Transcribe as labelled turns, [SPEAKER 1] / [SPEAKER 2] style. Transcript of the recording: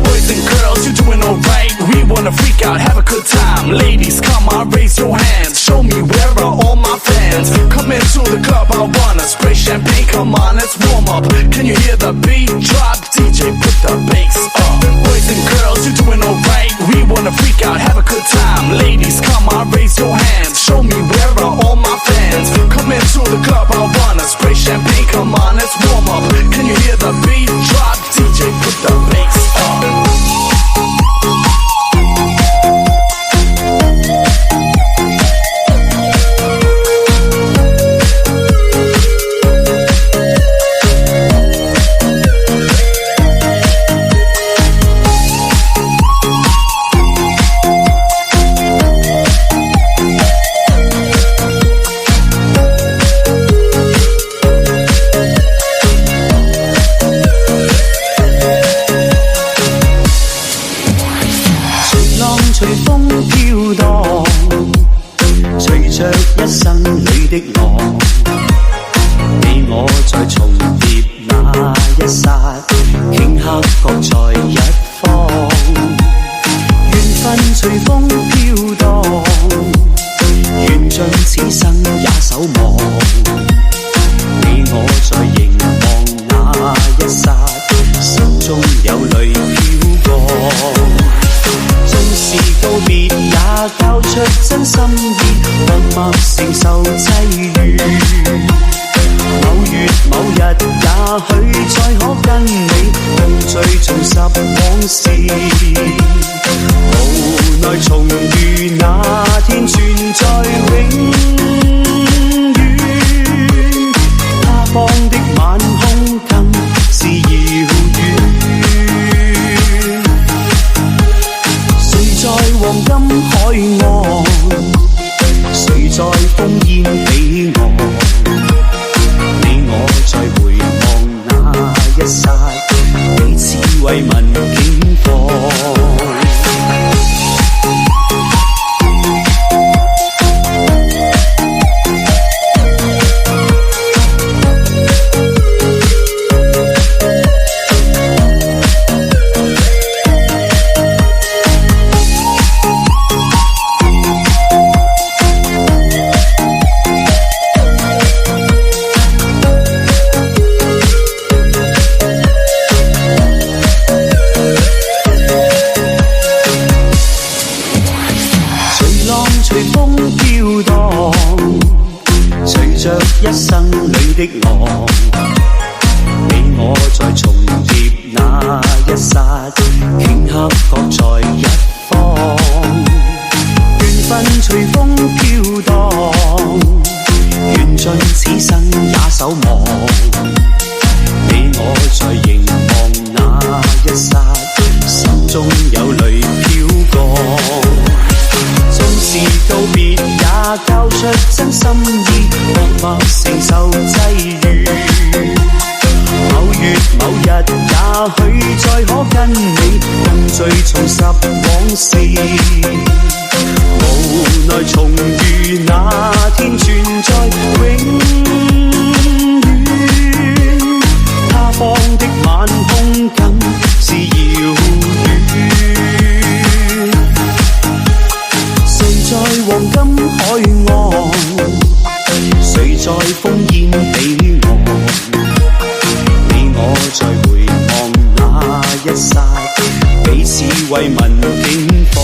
[SPEAKER 1] Boys and girls, you're doing alright. We wanna freak out, have a good time. Ladies, come on, raise your hands. Show me where are all my fans. Come into the club, I wanna spray champagne. Come on, let's warm up. Can you hear the beat drop? DJ, put the bass up. Boys and girls, you're doing alright. We wanna freak out, have a good time. Ladies, come on, raise your hands. Show me where are all my fans. Come into the club, I wanna spray champagne. Come on, let's warm up. Can you hear the beat drop? DJ, put the bass up.
[SPEAKER 2] 隨風飄蕩，隨着一生裏的浪，你我在重疊那一剎，頃刻各在一方。緣分隨風飄蕩，緣盡此生也守望。你我在凝望那一剎，心中有淚飄過。縱是告別也交出真心意，默默承受際遇。某月某日，也許再可跟你共聚重拾往事。無奈重遇那天存在永遠，他方的晚空更是遙遠。在黃金海岸，誰在烽煙彼岸？你我在回望那一剎，彼此慰問境況。一生裏的浪，你我在重疊那一剎，頃刻各在一方。緣分隨風飄蕩，緣盡此生也守望。你我在凝望那一剎，心中有淚飄過。縱是告別也交出真心意，默默承受際遇。某月某日，也許再可跟你共聚重拾往事。無奈重遇那天存在永遠，他方的晚空更是遙遠。在黃金海岸，誰在烽煙彼岸？你我在回望那一剎，彼此慰問境況。